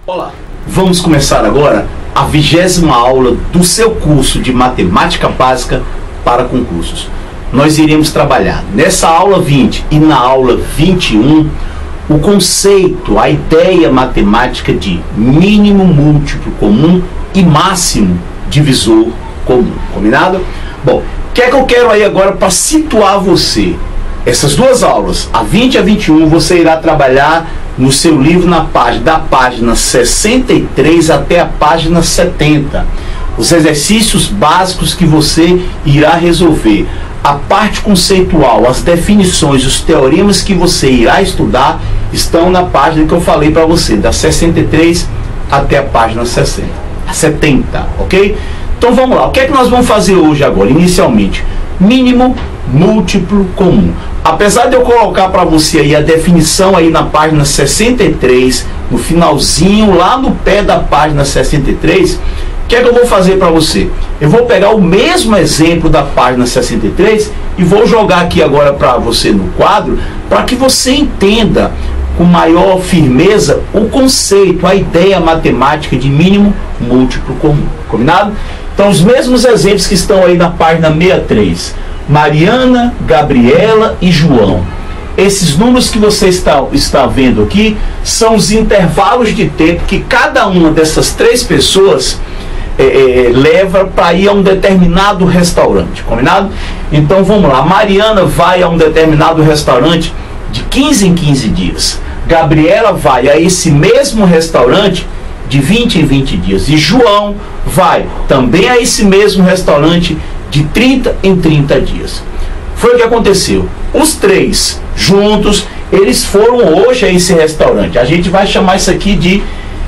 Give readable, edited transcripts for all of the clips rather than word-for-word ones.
Olá, vamos começar agora a 20ª aula do seu curso de Matemática Básica para Concursos. Nós iremos trabalhar nessa aula 20 e na aula 21 o conceito, a ideia matemática de mínimo múltiplo comum e máximo divisor comum. Combinado? Bom, o que é que eu quero aí agora para situar você? Essas duas aulas, a 20 e a 21, você irá trabalhar no seu livro da página 63 até a página 70. Os exercícios básicos que você irá resolver, a parte conceitual, as definições, os teoremas que você irá estudar, estão na página que eu falei para você, da 63 até a página 70, ok? Então vamos lá, o que é que nós vamos fazer hoje agora, inicialmente? Mínimo múltiplo comum. Apesar de eu colocar para você aí a definição aí na página 63, no finalzinho, lá no pé da página 63, o que é que eu vou fazer para você? Eu vou pegar o mesmo exemplo da página 63 e vou jogar aqui agora para você no quadro, para que você entenda com maior firmeza o conceito, a ideia matemática de mínimo múltiplo comum. Combinado? Então, os mesmos exemplos que estão aí na página 63. Mariana, Gabriela e João. Esses números que você está vendo aqui são os intervalos de tempo que cada uma dessas três pessoas leva para ir a um determinado restaurante. Combinado? Então vamos lá. Mariana vai a um determinado restaurante de 15 em 15 dias. Gabriela vai a esse mesmo restaurante de 20 em 20 dias. E João vai também a esse mesmo restaurante de 30 em 30 dias. Foi o que aconteceu. Os três juntos, eles foram hoje a esse restaurante. A gente vai chamar isso aqui de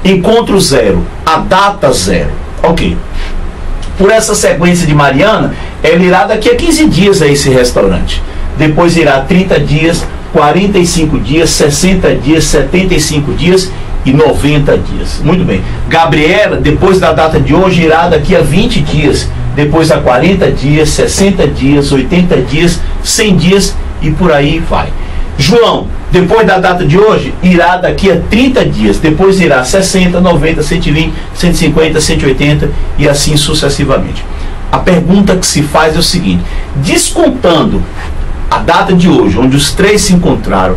encontro zero, a data zero. Ok. Por essa sequência de Mariana, ela irá daqui a 15 dias a esse restaurante. Depois irá 30 dias, 45 dias, 60 dias, 75 dias e 90 dias. Muito bem. Gabriela, depois da data de hoje, irá daqui a 20 dias. Depois a 40 dias, 60 dias, 80 dias, 100 dias e por aí vai. João, depois da data de hoje, irá daqui a 30 dias. Depois irá 60, 90, 120, 150, 180 e assim sucessivamente. A pergunta que se faz é o seguinte: descontando a data de hoje, onde os três se encontraram,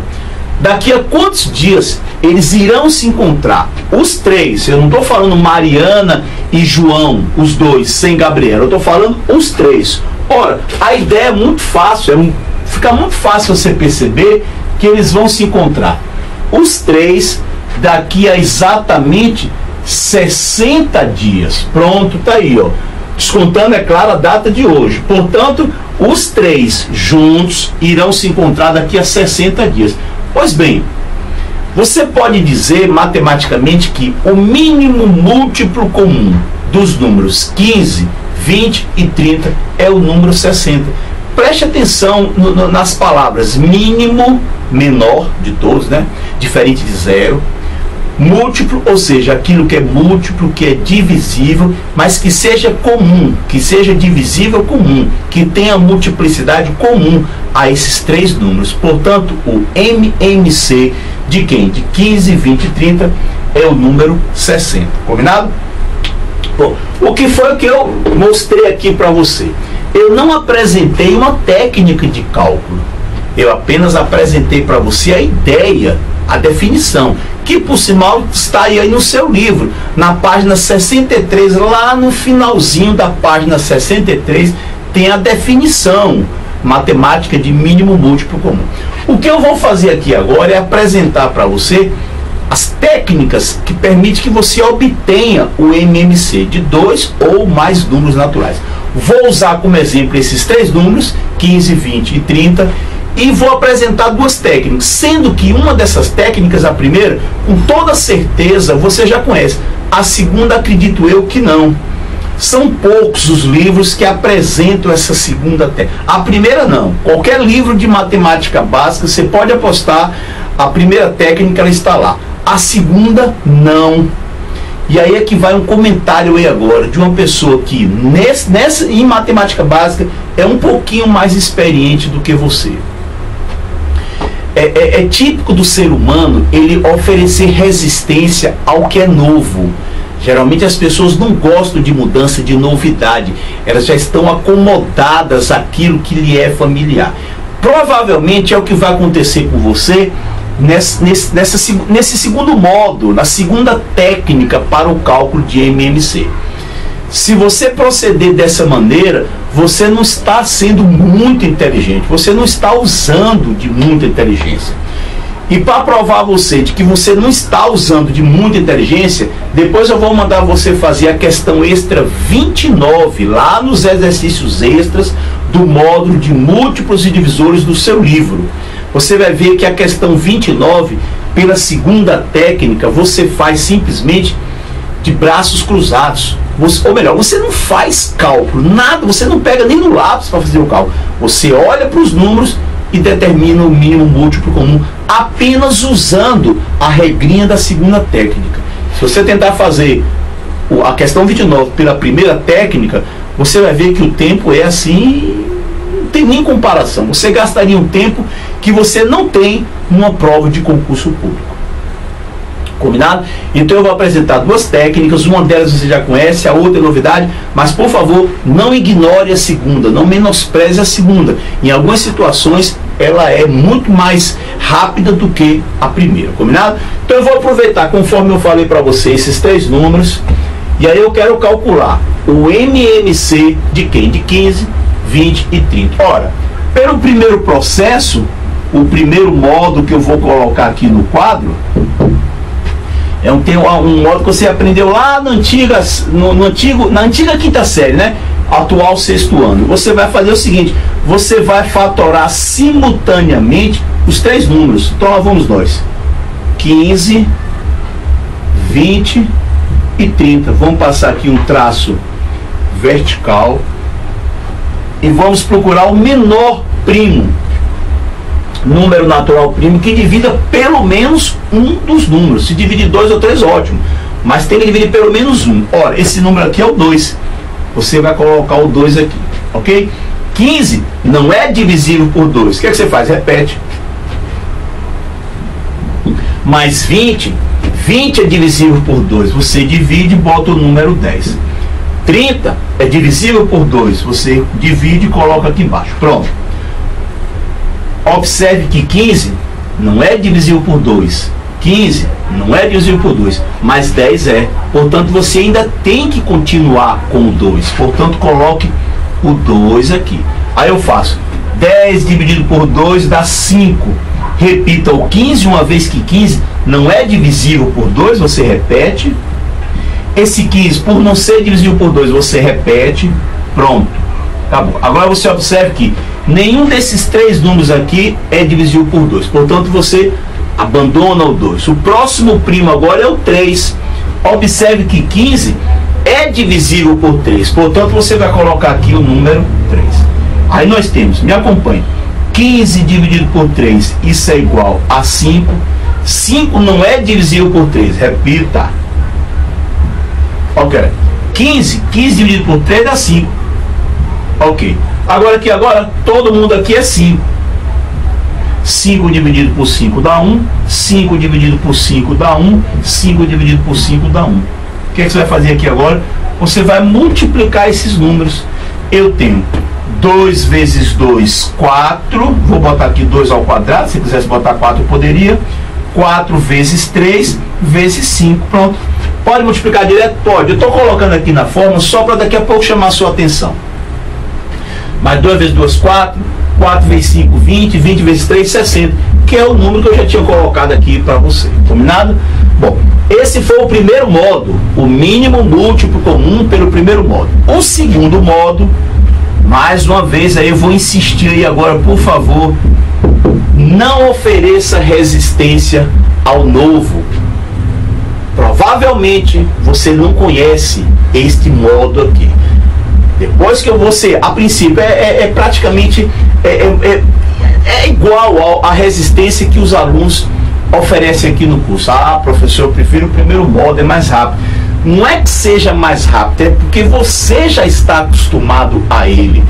daqui a quantos dias eles irão se encontrar? Os três, eu não estou falando Mariana e João, os dois, sem Gabriela, eu estou falando os três. Ora, a ideia é muito fácil, fica muito fácil você perceber que eles vão se encontrar. Os três daqui a exatamente 60 dias. Pronto, tá aí, ó. Descontando, é claro, a data de hoje. Portanto, os três juntos irão se encontrar daqui a 60 dias. Pois bem, você pode dizer matematicamente que o mínimo múltiplo comum dos números 15, 20 e 30 é o número 60. Preste atenção nas palavras mínimo, menor de todos, né? Diferente de zero. Múltiplo, ou seja, aquilo que é múltiplo, que é divisível, mas que seja comum, que seja divisível comum, que tenha multiplicidade comum a esses três números. Portanto, o MMC de quem? De 15, 20 e 30 é o número 60. Combinado? Bom, o que foi que eu mostrei aqui para você? Eu não apresentei uma técnica de cálculo. Eu apenas apresentei para você a ideia, a definição, que por sinal está aí no seu livro, na página 63, lá no finalzinho da página 63, tem a definição matemática de mínimo múltiplo comum. O que eu vou fazer aqui agora é apresentar para você as técnicas que permitem que você obtenha o MMC de 2 ou mais números naturais. Vou usar como exemplo esses três números, 15, 20 e 30, e vou apresentar duas técnicas, sendo que uma dessas técnicas, a primeira, com toda certeza você já conhece. A segunda, acredito eu que não. São poucos os livros que apresentam essa segunda técnica. A primeira não. Qualquer livro de matemática básica, você pode apostar, a primeira técnica ela está lá. A segunda, não. E aí é que vai um comentário aí agora de uma pessoa que em matemática básica é um pouquinho mais experiente do que você. É típico do ser humano ele oferecer resistência ao que é novo. Geralmente as pessoas não gostam de mudança, de novidade. Elas já estão acomodadas àquilo que lhe é familiar. Provavelmente é o que vai acontecer com você nesse segundo modo, na segunda técnica para o cálculo de MMC. Se você proceder dessa maneira, você não está sendo muito inteligente, você não está usando de muita inteligência. E para provar a você de que você não está usando de muita inteligência, depois eu vou mandar você fazer a questão extra 29, lá nos exercícios extras do módulo de múltiplos e divisores do seu livro. Você vai ver que a questão 29, pela segunda técnica, você faz simplesmente de braços cruzados. Ou melhor, você não faz cálculo, nada, você não pega nem no lápis para fazer o cálculo. Você olha para os números e determina o mínimo múltiplo comum, apenas usando a regrinha da segunda técnica. Se você tentar fazer a questão 29 pela primeira técnica, você vai ver que o tempo é assim, não tem nem comparação. Você gastaria um tempo que você não tem numa prova de concurso público. Combinado? Então eu vou apresentar duas técnicas, uma delas você já conhece, a outra é novidade, mas por favor, não ignore a segunda, não menospreze a segunda. Em algumas situações, ela é muito mais rápida do que a primeira, combinado? Então eu vou aproveitar, conforme eu falei para você, esses três números, e aí eu quero calcular o MMC de quem? De 15, 20 e 30. Ora, pelo primeiro processo, o primeiro modo que eu vou colocar aqui no quadro, tem um modo que você aprendeu lá na antiga quinta série, né? Atual sexto ano. Você vai fazer o seguinte, você vai fatorar simultaneamente os três números. Então lá vamos nós. 15, 20 e 30. Vamos passar aqui um traço vertical e vamos procurar o menor primo, número natural primo, que divida pelo menos um dos números. Se dividir 2 ou 3, ótimo, mas tem que dividir pelo menos um. Ora, esse número aqui é o 2, você vai colocar o 2 aqui, ok? 15 não é divisível por 2, o que é que você faz? Repete. Mais 20 é divisível por 2, você divide e bota o número 10. 30 é divisível por 2, você divide e coloca aqui embaixo. Pronto. Observe que 15 não é divisível por 2. 15 não é divisível por 2, mas 10 é. Portanto, você ainda tem que continuar com o 2. Portanto, coloque o 2 aqui. Aí eu faço 10 dividido por 2 dá 5. Repita o 15, uma vez que 15 não é divisível por 2, você repete. Esse 15, por não ser divisível por 2, você repete. Pronto. Acabou. Agora você observe que nenhum desses três números aqui é divisível por 2. Portanto, você abandona o 2. O próximo primo agora é o 3. Observe que 15 é divisível por 3. Portanto, você vai colocar aqui o número 3. Aí nós temos, me acompanhe, 15 dividido por 3, isso é igual a 5. 5 não é divisível por 3. Repita. Ok. 15 dividido por 3 dá 5. Ok. Agora todo mundo aqui é 5. 5 dividido por 5 dá 1. 5 dividido por 5 dá 1. 5 dividido por 5 dá 1. O que é que você vai fazer aqui agora? Você vai multiplicar esses números. Eu tenho 2 vezes 2, 4. Vou botar aqui 2 ao quadrado. Se quisesse botar 4, eu poderia. 4 vezes 3 vezes 5. Pronto. Pode multiplicar direto? Pode. Eu estou colocando aqui na forma só para daqui a pouco chamar a sua atenção. Mas 2 vezes 2, 4. 4 vezes 5, 20. 20 vezes 3, 60. Que é o número que eu já tinha colocado aqui para você. Combinado? Bom, esse foi o primeiro modo. O mínimo múltiplo comum pelo primeiro modo. O segundo modo, mais uma vez, aí eu vou insistir aí agora, por favor, não ofereça resistência ao novo. Provavelmente você não conhece este modo aqui. Depois que você, a princípio, praticamente igual à resistência que os alunos oferecem aqui no curso. Ah, professor, eu prefiro o primeiro modo, é mais rápido. Não é que seja mais rápido, é porque você já está acostumado a ele.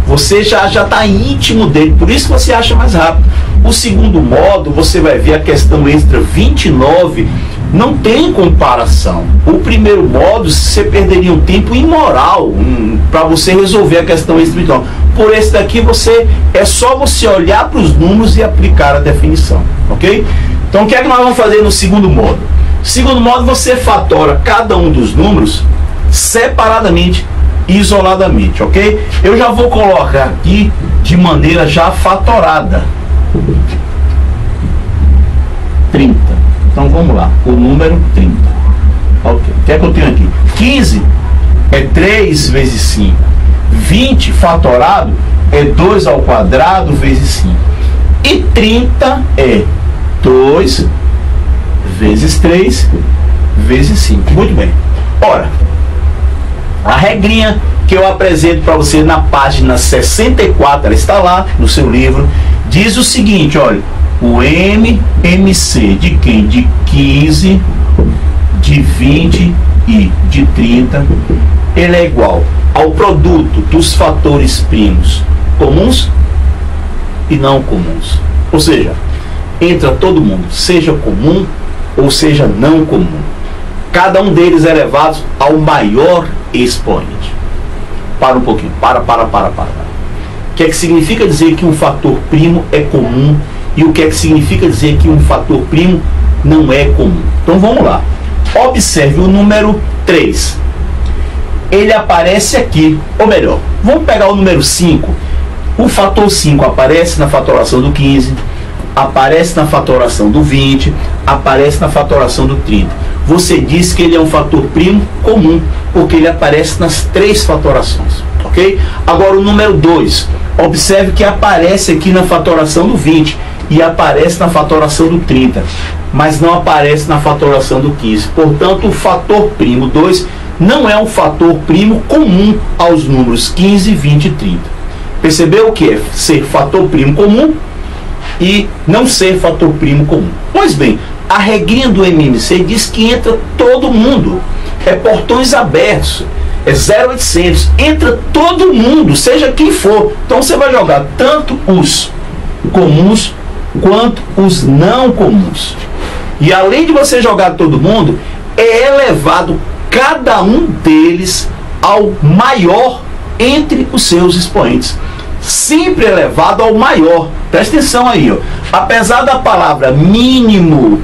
Você já está íntimo dele, por isso que você acha mais rápido. O segundo modo, você vai ver a questão extra 29, não tem comparação. O primeiro modo, você perderia um tempo imoral para você resolver a questão extra 29. Por esse daqui, é só você olhar para os números e aplicar a definição, ok? Então, o que é que nós vamos fazer no segundo modo? Segundo modo, você fatora cada um dos números separadamente, isoladamente, ok? Eu já vou colocar aqui de maneira já fatorada. 30. Então vamos lá, o número 30. Ok, o que é que eu tenho aqui? 15 é 3 vezes 5. 20 fatorado é 2 ao quadrado vezes 5. E 30 é 2 vezes 3 vezes 5. Muito bem. Ora, a regrinha que eu apresento para você na página 64, ela está lá no seu livro, diz o seguinte, olha, o MMC de quem? De 15, de 20 e de 30, ele é igual ao produto dos fatores primos comuns e não comuns. Ou seja, entra todo mundo, seja comum ou seja não comum. Cada um deles é elevado ao maior expoente. Para um pouquinho, para. O que é que significa dizer que um fator primo é comum e o que é que significa dizer que um fator primo não é comum? Então vamos lá. Observe o número 3. Ele aparece aqui, ou melhor, vamos pegar o número 5. O fator 5 aparece na fatoração do 15, aparece na fatoração do 20, aparece na fatoração do 30. Você diz que ele é um fator primo comum, porque ele aparece nas 3 fatorações, ok? Agora o número 2, observe que aparece aqui na fatoração do 20 e aparece na fatoração do 30, mas não aparece na fatoração do 15. Portanto, o fator primo 2 não é um fator primo comum aos números 15, 20 e 30. Percebeu o que é ser fator primo comum e não ser fator primo comum? Pois bem, a regrinha do MMC diz que entra todo mundo, é portões abertos, é 0800, entra todo mundo, seja quem for. Então você vai jogar tanto os comuns quanto os não comuns. E além de você jogar todo mundo, é elevado cada um deles ao maior entre os seus expoentes. Sempre elevado ao maior. Presta atenção aí, ó. Apesar da palavra mínimo,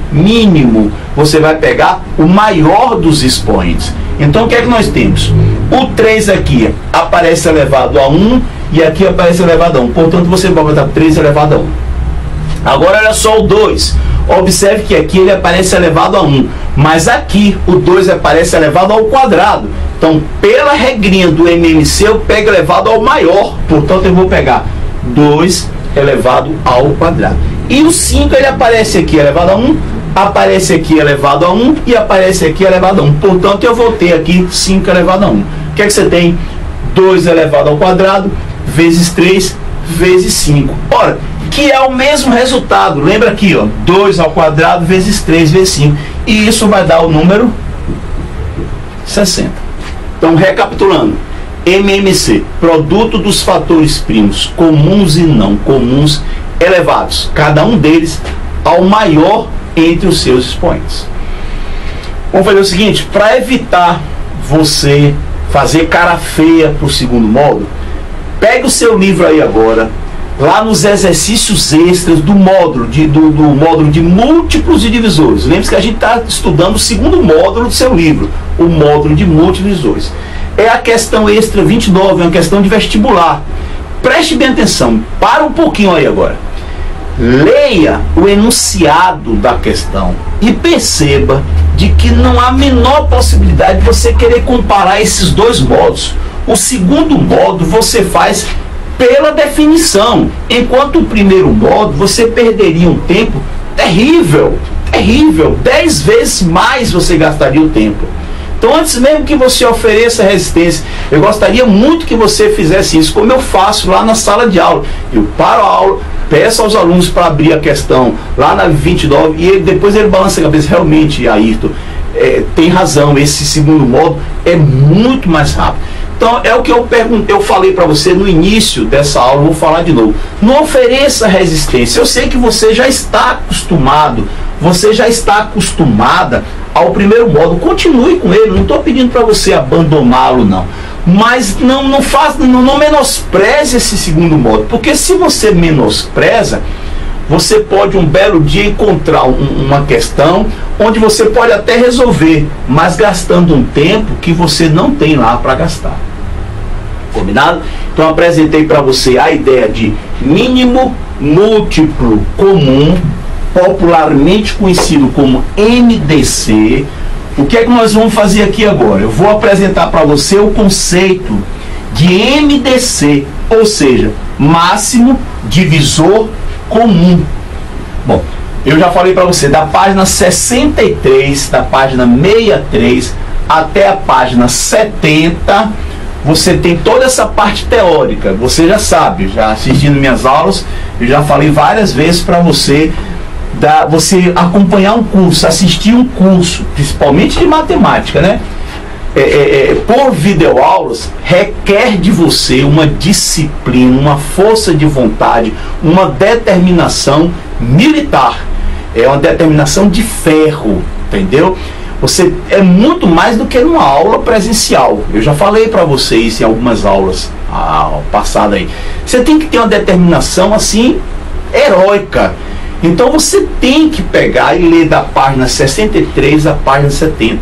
você vai pegar o maior dos expoentes. Então o que é que nós temos? O 3 aqui aparece elevado a 1 e aqui aparece elevado a 1. Portanto, você vai botar 3 elevado a 1. Agora olha só o 2. Observe que aqui ele aparece elevado a 1, mas aqui o 2 aparece elevado ao quadrado. Então, pela regrinha do MMC, eu pego elevado ao maior. Portanto, eu vou pegar 2 elevado ao quadrado. E o 5 ele aparece aqui elevado a 1, aparece aqui elevado a 1 e aparece aqui elevado a 1. Portanto, eu vou ter aqui 5 elevado a 1. O que é que você tem? 2 elevado ao quadrado vezes 3 vezes 5. Ora, que é o mesmo resultado. Lembra aqui, ó, 2 ao quadrado vezes 3 vezes 5. E isso vai dar o número 60. Então, recapitulando, MMC, produto dos fatores primos comuns e não comuns, elevados, cada um deles ao maior entre os seus expoentes. Vamos fazer o seguinte, para evitar você fazer cara feia para o segundo módulo, pegue o seu livro aí agora, lá nos exercícios extras do módulo de múltiplos e divisores. Lembre-se que a gente está estudando o segundo módulo do seu livro, o módulo de múltiplos e divisores. É a questão extra 29, é uma questão de vestibular. Preste bem atenção, para um pouquinho aí agora. Leia o enunciado da questão e perceba de que não há a menor possibilidade de você querer comparar esses dois módulos. O segundo módulo você faz pela definição, enquanto o primeiro módulo você perderia um tempo terrível, 10 vezes mais você gastaria o tempo. Então, antes mesmo que você ofereça resistência, eu gostaria muito que você fizesse isso, como eu faço lá na sala de aula. Eu paro a aula, peço aos alunos para abrir a questão lá na 29 e depois ele balança a cabeça. Realmente, Ayrton, tem razão, esse segundo modo é muito mais rápido. Então, é o que eu falei para você no início dessa aula, vou falar de novo. Não ofereça resistência. Eu sei que você já está acostumado, você já está acostumada ao primeiro modo. Continue com ele, não estou pedindo para você abandoná-lo, não. Mas não menospreze esse segundo modo, porque se você menospreza, você pode um belo dia encontrar uma questão onde você pode até resolver, mas gastando um tempo que você não tem lá para gastar. Combinado? Então apresentei para você a ideia de mínimo múltiplo comum, popularmente conhecido como MDC. O que é que nós vamos fazer aqui agora? Eu vou apresentar para você o conceito de MDC, ou seja, máximo divisor comum. Bom, eu já falei para você, da página 63, da página 63 até a página 70, você tem toda essa parte teórica. Você já sabe, já assistindo minhas aulas, eu já falei várias vezes para você, você acompanhar um curso, assistir um curso, principalmente de matemática, né? Por videoaulas, requer de você uma disciplina, uma força de vontade, uma determinação militar. É uma determinação de ferro, entendeu? Você é muito mais do que numa aula presencial. Eu já falei para vocês em algumas aulas passadas aí. Você tem que ter uma determinação assim, heróica. Então você tem que pegar e ler da página 63 à página 70.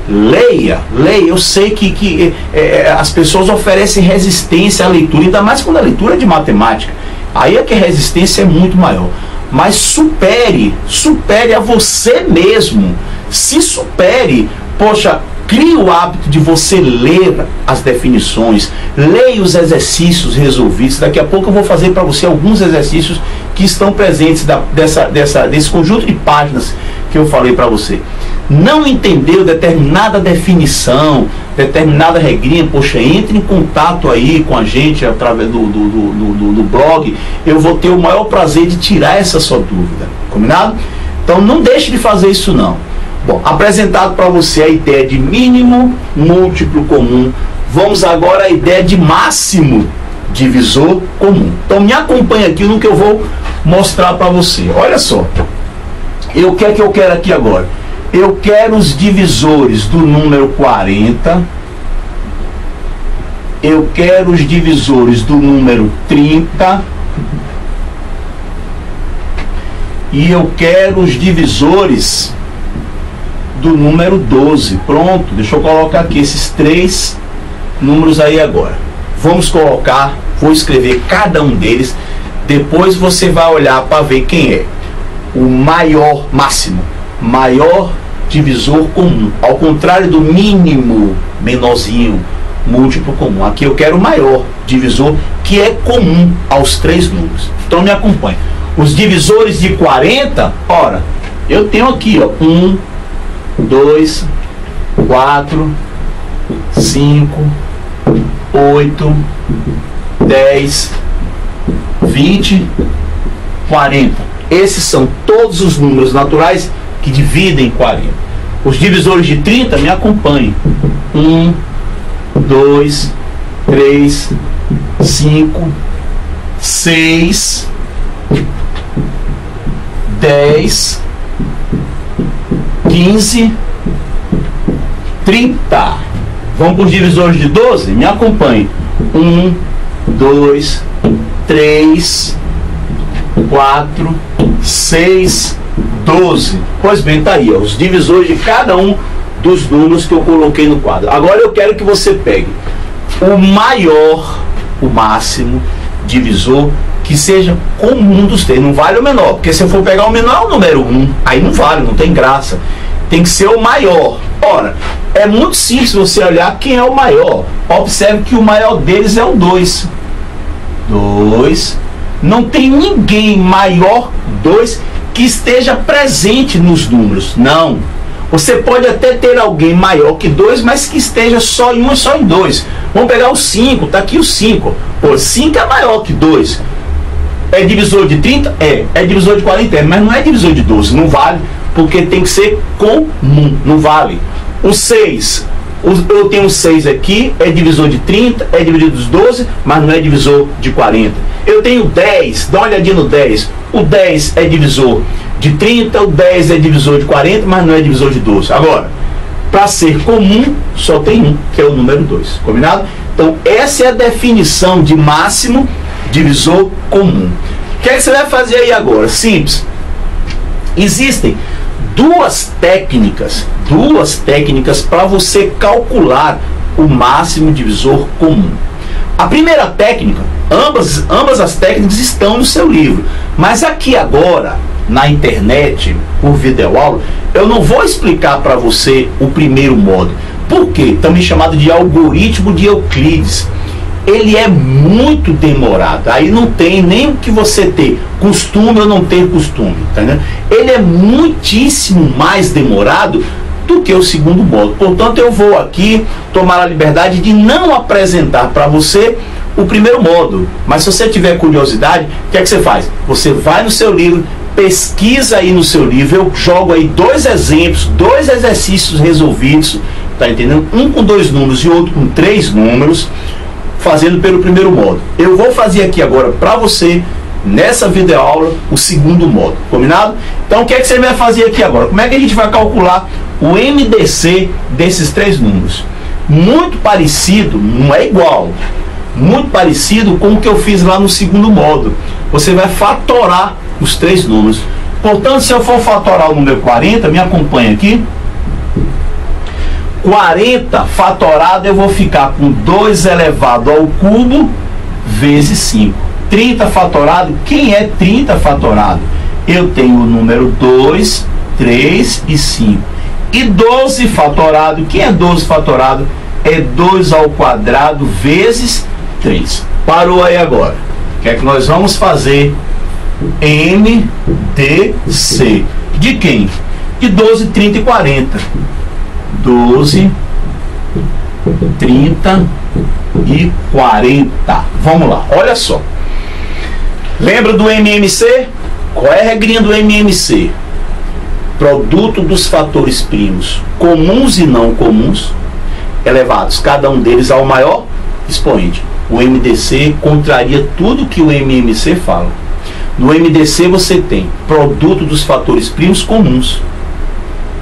Leia. Eu sei que as pessoas oferecem resistência à leitura, ainda mais quando a leitura é de matemática. Aí é que a resistência é muito maior. Mas supere a você mesmo. Se supere, poxa, crie o hábito de você ler as definições, leia os exercícios resolvidos. Daqui a pouco eu vou fazer para você alguns exercícios que estão presentes desse conjunto de páginas que eu falei para você. Não entendeu determinada definição, determinada regrinha, poxa, entre em contato aí com a gente através do blog. Eu vou ter o maior prazer de tirar essa sua dúvida, combinado? Então não deixe de fazer isso não. Bom, apresentado para você a ideia de mínimo múltiplo comum, vamos agora à ideia de máximo divisor comum. Então me acompanha aqui no que eu vou mostrar para você. Olha só, o que é que eu quero aqui agora? Eu quero os divisores do número 40, eu quero os divisores do número 30 e eu quero os divisores do número 12. Pronto, deixa eu colocar aqui esses três números aí agora. Vamos colocar, vou escrever cada um deles, depois você vai olhar para ver quem é o maior, maior divisor comum, ao contrário do mínimo, menorzinho, múltiplo comum. Aqui eu quero o maior divisor, que é comum aos três números. Então me acompanhe. Os divisores de 40, ora, eu tenho aqui, ó, 1, 2, 4, 5, 8, 10, 20, 40. Esses são todos os números naturais que dividem 40. Os divisores de 30, me acompanhem. 1, 2, 3, 5, 6, 10, 15, 30. Vamos para os divisores de 12? Me acompanhe. 1, 2, 3, 4, 6, 12. Pois bem, tá aí, ó, os divisores de cada um dos números que eu coloquei no quadro. Agora eu quero que você pegue o maior, o máximo divisor que seja comum dos três. Não vale o menor, porque se eu for pegar o menor é o número 1, aí não vale, não tem graça. Tem que ser o maior. Ora, é muito simples você olhar quem é o maior. Observe que o maior deles é o 2. 2. Não tem ninguém maior 2 que esteja presente nos números. Não. Você pode até ter alguém maior que 2, mas que esteja só em 1 e só em 2. Vamos pegar o 5, tá aqui o 5. Pô, 5 é maior que 2. É divisor de 30? É divisor de 40, mas não é divisor de 12, não vale, porque tem que ser comum, não vale. O 6, eu tenho 6 aqui, é divisor de 30, é divisor dos 12, mas não é divisor de 40. Eu tenho 10, dá uma olhadinha no 10. O 10 é divisor de 30, o 10 é divisor de 40, mas não é divisor de 12. Agora, para ser comum, só tem um, que é o número 2. Combinado? Então, essa é a definição de máximo divisor comum. O que é que você vai fazer aí agora? Simples. Existem duas técnicas para você calcular o máximo divisor comum. A primeira técnica, ambas as técnicas estão no seu livro, mas aqui agora, na internet, por videoaula, eu não vou explicar para você o primeiro modo. Por quê? Também chamado de algoritmo de Euclides. Ele é muito demorado, aí não tem nem o que você ter costume ou não ter costume, tá vendo? Ele é muitíssimo mais demorado do que o segundo modo. Portanto, eu vou aqui tomar a liberdade de não apresentar para você o primeiro modo, mas se você tiver curiosidade, o que é que você faz? Você vai no seu livro, pesquisa aí no seu livro, eu jogo aí 2 exemplos, 2 exercícios resolvidos, tá entendendo? Um com 2 números e outro com 3 números, fazendo pelo primeiro modo. Eu vou fazer aqui agora para você, nessa videoaula, o segundo modo, combinado? Então o que é que você vai fazer aqui agora? Como é que a gente vai calcular o MDC desses 3 números? Muito parecido, não é igual, muito parecido com o que eu fiz lá no segundo modo. Você vai fatorar os 3 números. Portanto, se eu for fatorar o número 40, me acompanha aqui. 40 fatorado, eu vou ficar com 2 elevado ao cubo vezes 5. 30 fatorado, quem é 30 fatorado? Eu tenho o número 2, 3 e 5. E 12 fatorado, quem é 12 fatorado? É 2 ao quadrado vezes 3. Parou aí agora. O que é que nós vamos fazer? MDC. De quem? De 12, 30 e 40. 12, 30 e 40. Vamos lá, olha só. Lembra do MMC? Qual é a regrinha do MMC? Produto dos fatores primos comuns e não comuns elevados, cada um deles ao maior expoente. O MDC contraria tudo que o MMC fala. No MDC você tem produto dos fatores primos comuns,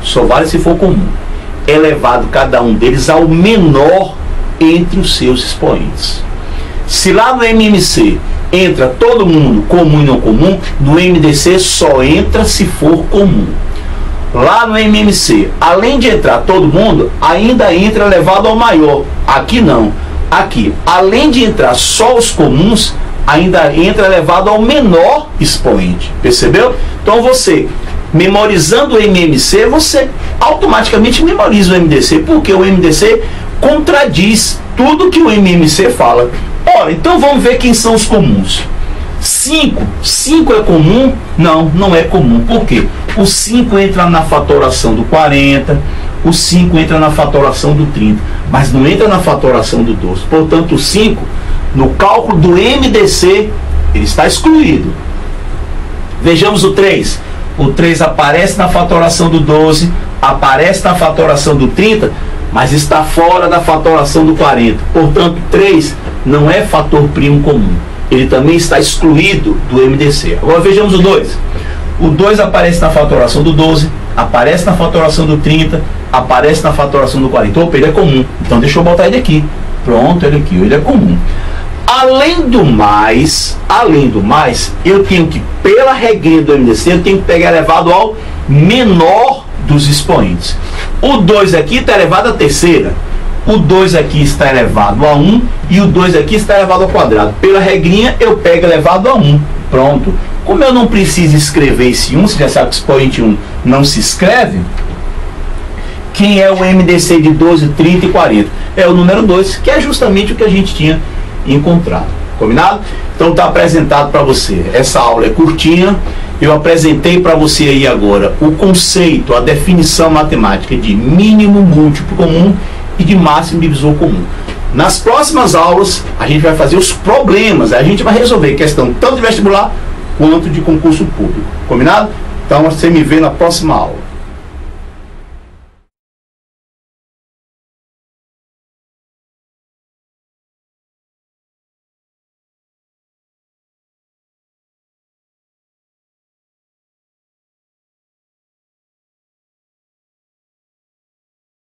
só vale se for comum, elevado cada um deles ao menor entre os seus expoentes. Se lá no MMC entra todo mundo comum e não comum, no MDC só entra se for comum. Lá no MMC, além de entrar todo mundo, ainda entra elevado ao maior. Aqui não. Aqui, além de entrar só os comuns, ainda entra elevado ao menor expoente. Percebeu? Então você, memorizando o MMC, você automaticamente memoriza o MDC, porque o MDC contradiz tudo que o MMC fala. Ora, então vamos ver quem são os comuns. 5 é comum? Não, não é comum. Por quê? O 5 entra na fatoração do 40, o 5 entra na fatoração do 30, mas não entra na fatoração do 12. Portanto, o 5, no cálculo do MDC, ele está excluído. Vejamos o 3. O 3 aparece na fatoração do 12, aparece na fatoração do 30, mas está fora da fatoração do 40. Portanto, 3 não é fator primo comum. Ele também está excluído do MDC. Agora vejamos o 2. O 2 aparece na fatoração do 12, aparece na fatoração do 30, aparece na fatoração do 40. Opa, ele é comum. Então deixa eu botar ele aqui. Pronto, ele aqui, ele é comum. Além do mais, eu tenho que, pela regrinha do MDC, eu tenho que pegar elevado ao menor dos expoentes. O 2 aqui está elevado à terceira. O 2 aqui está elevado a 1 e o 2 aqui está elevado ao quadrado. Pela regrinha, eu pego elevado a 1. Pronto. Como eu não preciso escrever esse 1, você já sabe que o expoente 1 não se escreve, quem é o MDC de 12, 30 e 40? É o número 2, que é justamente o que a gente tinha encontrado. Combinado? Então está apresentado para você. Essa aula é curtinha eu apresentei para você aí agora o conceito, a definição matemática de mínimo múltiplo comum e de máximo divisor comum. Nas próximas aulas, a gente vai fazer os problemas, a gente vai resolver questão tanto de vestibular quanto de concurso público. Combinado? Então, você me vê na próxima aula.